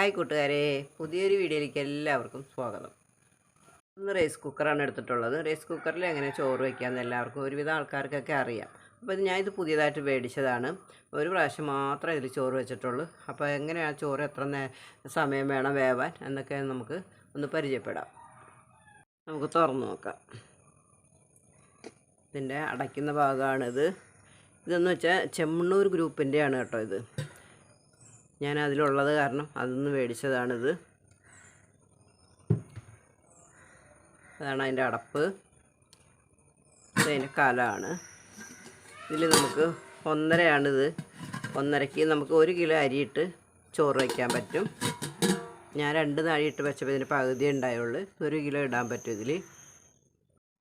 Hi കൂട്ടുകാരെ, പുതിയൊരു വീഡിയോയിലേക്ക് എല്ലാവർക്കും സ്വാഗതം. ഇന്ന് റൈസ് കുക്കറാണ് എടുത്തിട്ടുള്ളത്. റൈസ് കുക്കറിൽ എങ്ങനെ ചോറ് വയ്ക്കാമെന്ന് എല്ലാവർക്കും ഒരുവിധം ആൾക്കാർക്കൊക്കെ അറിയാം. അപ്പോൾ ഞാനിത് പുതിയതായിട്ട് മേടിച്ചതാണ്. ഒരു പ്രാവശ്യം മാത്രമേ ഇതിൽ ചോറ് വെച്ചിട്ടുള്ളൂ. അപ്പോൾ എങ്ങനെയാണ് ചോറ് എത്ര സമയം വേണം വേവാൻ എന്നൊക്കെ നമുക്ക് ഒന്ന് പരിചയപ്പെടാം. നമുക്ക് തുറന്ന് നോക്കാം. ഇതിൻ്റെ അടയ്ക്കുന്ന ഭാഗമാണിത്. ഇതെന്ന് വെച്ചാൽ ചെമ്മണ്ണൂർ ഗ്രൂപ്പിൻ്റെയാണ് കേട്ടോ ഇത്. ഞാൻ അതിലുള്ളത് കാരണം അതൊന്ന് മേടിച്ചതാണിത്. അതാണ് അതിൻ്റെ അടപ്പ്. ഇതിൻ്റെ കലമാണ്. ഇതിൽ നമുക്ക് 1.5 1.5 നമുക്ക് 1 കിലോ അരിയിട്ട് ചോറ് വയ്ക്കാൻ പറ്റും. ഞാൻ 2 നാഴി ഇട്ട് വെച്ചപ്പോൾ ഇതിന് പകുതി ഉണ്ടായുള്ളൂ. 1 കിലോ ഇടാൻ പറ്റും ഇതിൽ.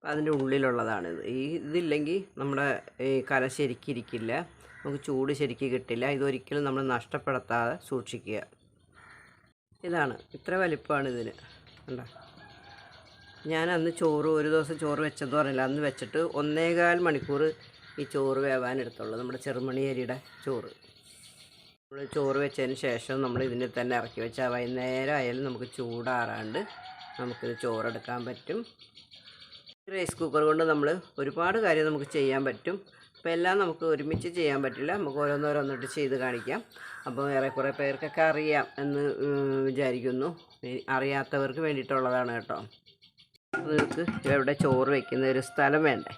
അതിൻ്റെ ഉള്ളിലുള്ളതാണിത്. ഇതില്ലെങ്കിൽ നമ്മുടെ ഈ കല ശരിക്കിരിക്കില്ല, നമുക്ക് ചൂട് ശരിക്ക് കിട്ടില്ല. ഇതൊരിക്കലും നമ്മൾ നഷ്ടപ്പെടുത്താതെ സൂക്ഷിക്കുക. ഇതാണ്, ഇത്ര വലിപ്പമാണ് ഇതിന്. കണ്ടോ, ഞാൻ അന്ന് ഒരു ദിവസം ചോറ് വെച്ചെന്ന് പറഞ്ഞില്ല, അന്ന് വെച്ചിട്ട് 1.25 മണിക്കൂർ ഈ ചോറ് വേവാൻ എടുത്തുള്ളൂ. നമ്മുടെ ചെറുമണി അരിയുടെ ചോറ്. നമ്മൾ ചോറ് വെച്ചതിന് ശേഷം നമ്മൾ ഇതിനെ തന്നെ ഇറക്കി വെച്ചാൽ വൈകുന്നേരം ആയാലും നമുക്ക് ചൂടാറാണ്ട് നമുക്കിത് ചോറെടുക്കാൻ പറ്റും. റൈസ് കുക്കർ കൊണ്ട് നമ്മൾ ഒരുപാട് കാര്യം നമുക്ക് ചെയ്യാൻ പറ്റും. അപ്പോൾ എല്ലാം നമുക്ക് ഒരുമിച്ച് ചെയ്യാൻ പറ്റില്ല, നമുക്ക് ഓരോന്നോരോന്നിട്ട് ചെയ്ത് കാണിക്കാം. അപ്പോൾ ഏറെക്കുറെ പേർക്കൊക്കെ അറിയാം എന്ന് വിചാരിക്കുന്നു. അറിയാത്തവർക്ക് വേണ്ടിയിട്ടുള്ളതാണ് കേട്ടോ. നിങ്ങൾക്ക് എവിടെ ചോറ് വയ്ക്കുന്ന ഒരു സ്ഥലം വേണ്ടേ?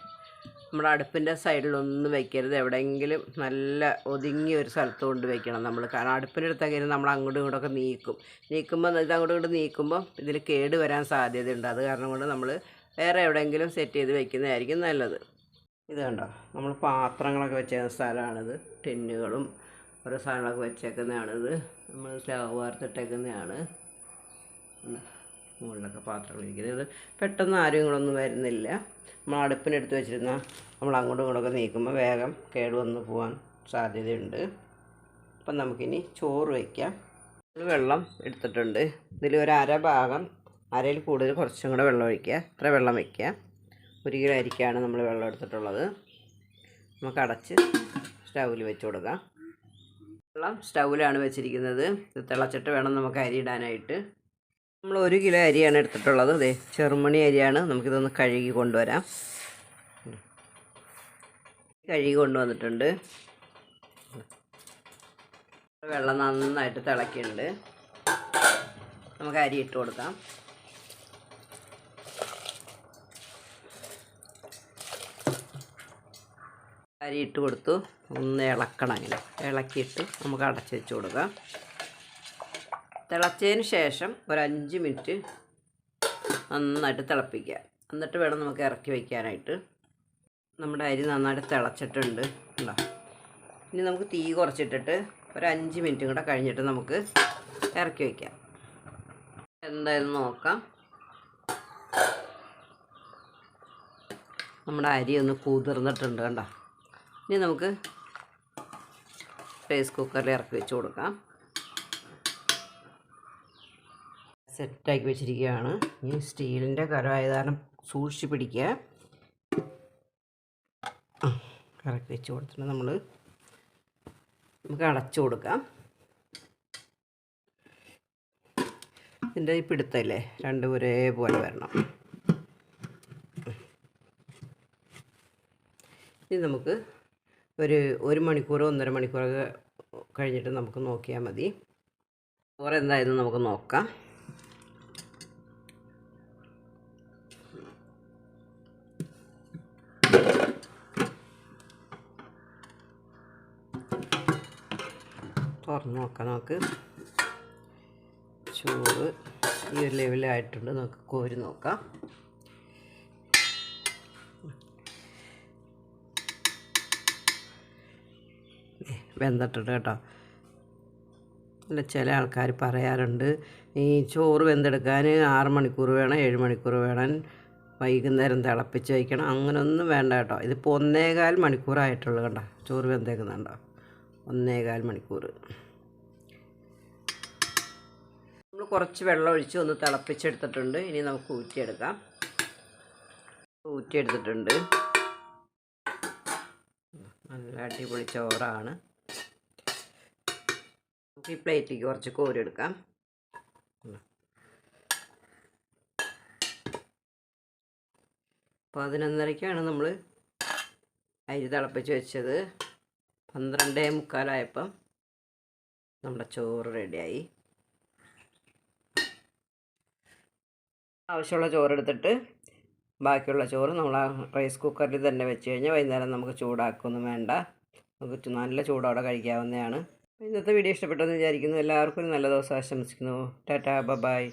നമ്മുടെ അടുപ്പിൻ്റെ സൈഡിലൊന്നും വയ്ക്കരുത്. എവിടെയെങ്കിലും നല്ല ഒതുങ്ങിയ ഒരു സ്ഥലത്ത് കൊണ്ട് വയ്ക്കണം നമ്മൾ. കാരണം അടുപ്പിൻ്റെ അടുത്തൊക്കെ നമ്മൾ അങ്ങോട്ടും ഇങ്ങോട്ടൊക്കെ നീക്കുമ്പോൾ ഇത് അങ്ങോട്ടും ഇങ്ങോട്ട് നീക്കുമ്പോൾ ഇതിൽ കേട് വരാൻ സാധ്യതയുണ്ട്. അത് കാരണം കൊണ്ട് നമ്മൾ വേറെ എവിടെയെങ്കിലും സെറ്റ് ചെയ്ത് വയ്ക്കുന്നതായിരിക്കും നല്ലത്. ഇത് കണ്ടോ, നമ്മൾ പാത്രങ്ങളൊക്കെ വെച്ചേക്കുന്ന സ്ഥലമാണിത്. ടിന്നുകളും ഓരോ സാധനങ്ങളൊക്കെ വെച്ചേക്കുന്നതാണിത്. നമ്മൾ സ്റ്റവ് വാർത്തിട്ടേക്കുന്നതാണ്. മുകളിലൊക്കെ പാത്രങ്ങൾ ഇരിക്കുന്നത്. ഇത് പെട്ടെന്ന് ആരും വരുന്നില്ല. നമ്മൾ അടുപ്പിനെടുത്ത് വെച്ചിരുന്ന നമ്മൾ അങ്ങോട്ടും ഇങ്ങോട്ടൊക്കെ നീക്കുമ്പോൾ വേഗം കേടുവന്ന് പോകാൻ സാധ്യതയുണ്ട്. അപ്പം നമുക്കിനി ചോറ് വയ്ക്കാം. വെള്ളം എടുത്തിട്ടുണ്ട്. ഇതിൽ ഒരു അരയിൽ കൂടുതൽ കുറച്ചും കൂടെ വെള്ളം ഒഴിക്കുക. ഇത്ര വെള്ളം വയ്ക്കുക. 1 കിലോ അരിക്കാണ് നമ്മൾ വെള്ളം എടുത്തിട്ടുള്ളത്. നമുക്ക് അടച്ച് സ്റ്റൗവിൽ വെച്ച് കൊടുക്കാം. വെള്ളം സ്റ്റൗവിലാണ് വെച്ചിരിക്കുന്നത്. ഇത് തിളച്ചിട്ട് വേണം നമുക്ക് അരി ഇടാനായിട്ട്. നമ്മൾ 1 കിലോ അരിയാണ് എടുത്തിട്ടുള്ളത്. അതെ, ചെറുമണി അരിയാണ്. നമുക്കിതൊന്ന് കഴുകി കൊണ്ടുവരാം. കഴുകി കൊണ്ടുവന്നിട്ടുണ്ട്. വെള്ളം നന്നായിട്ട് തിളക്കിയിട്ടുണ്ട്. നമുക്ക് അരി ഇട്ട് കൊടുക്കാം. അരി ഇട്ട് കൊടുത്തു. ഒന്ന് ഇളക്കണം. ഇങ്ങനെ ഇളക്കിയിട്ട് നമുക്ക് അടച്ച് വെച്ച് കൊടുക്കാം. തിളച്ചതിന് ശേഷം ഒരു 5 മിനിറ്റ് നന്നായിട്ട് തിളപ്പിക്കുക. എന്നിട്ട് വേണം നമുക്ക് ഇറക്കി വയ്ക്കാനായിട്ട്. നമ്മുടെ അരി നന്നായിട്ട് തിളച്ചിട്ടുണ്ട്. ഉണ്ടോ? ഇനി നമുക്ക് തീ കുറച്ചിട്ടിട്ട് ഒരു 5 മിനിറ്റും കൂടെ കഴിഞ്ഞിട്ട് നമുക്ക് ഇറക്കി വയ്ക്കാം. എന്തായാലും നോക്കാം. നമ്മുടെ അരി ഒന്ന് കുതിർന്നിട്ടുണ്ട്. കണ്ടോ? ഇനി നമുക്ക് റൈസ് കുക്കറിൽ ഇറക്കി വെച്ച് കൊടുക്കാം. സെറ്റാക്കി വെച്ചിരിക്കുകയാണ്. ഇനി സ്റ്റീലിൻ്റെ കരമായ കാരണം സൂക്ഷിച്ച് പിടിക്കുക. ഇറക്കി വെച്ച് കൊടുത്തിട്ട് നമുക്ക് അടച്ചു കൊടുക്കാം. ഇതിൻ്റെ ഈ പിടുത്തല്ലേ, രണ്ടും ഒരേപോലെ വരണം. ഇനി നമുക്ക് ഒരു മണിക്കൂറോ 1.5 മണിക്കൂറൊക്കെ കഴിഞ്ഞിട്ട് നമുക്ക് നോക്കിയാൽ മതി. ചോറ് എന്തായാലും നമുക്ക് നോക്കാം. തുറന്ന് നോക്കാം. നമുക്ക് ചോറ് ഈ ഒരു ലെവലായിട്ടുണ്ട്. നമുക്ക് കോരി നോക്കാം. വെന്തിട്ടുണ്ട് കേട്ടോ. അല്ല, ചില ആൾക്കാർ പറയാറുണ്ട് ഈ ചോറ് വെന്തെടുക്കാൻ 6 മണിക്കൂർ വേണം, 7 മണിക്കൂർ വേണം, വൈകുന്നേരം തിളപ്പിച്ച് വയ്ക്കണം. അങ്ങനെയൊന്നും വേണ്ട കേട്ടോ. ഇതിപ്പോൾ 1.25 മണിക്കൂറായിട്ടുള്ളൂ. കണ്ടോ, ചോറ് വെന്തേക്കുന്നുണ്ടോ? 1.25 മണിക്കൂർ. നമ്മൾ കുറച്ച് വെള്ളം ഒഴിച്ച് ഒന്ന് തിളപ്പിച്ചെടുത്തിട്ടുണ്ട്. ഇനി നമുക്ക് ഊറ്റിയെടുക്കാം. ഊറ്റിയെടുത്തിട്ടുണ്ട്. നല്ല അടിപൊളി ചോറാണ്. നമുക്ക് ഈ പ്ലേറ്റിലേക്ക് കുറച്ച് കോരിയെടുക്കാം. 11:30ക്കാണ് നമ്മൾ അരി തിളപ്പിച്ച് വെച്ചത്. 12:45 നമ്മുടെ ചോറ് റെഡിയായി. ആവശ്യമുള്ള ചോറെടുത്തിട്ട് ബാക്കിയുള്ള ചോറ് നമ്മൾ ആ റൈസ് കുക്കറിൽ തന്നെ വെച്ച് കഴിഞ്ഞാൽ വൈകുന്നേരം നമുക്ക് ചൂടാക്കൊന്നും വേണ്ട, നമുക്ക് നല്ല ചൂടോടെ കഴിക്കാവുന്നതാണ്. ഇന്നത്തെ വീഡിയോ ഇഷ്ടപ്പെട്ടെന്ന് വിചാരിക്കുന്നു. എല്ലാവർക്കും ഒരു നല്ല ദിവസം ആശംസിക്കുന്നു. ടാറ്റാ, ബൈ.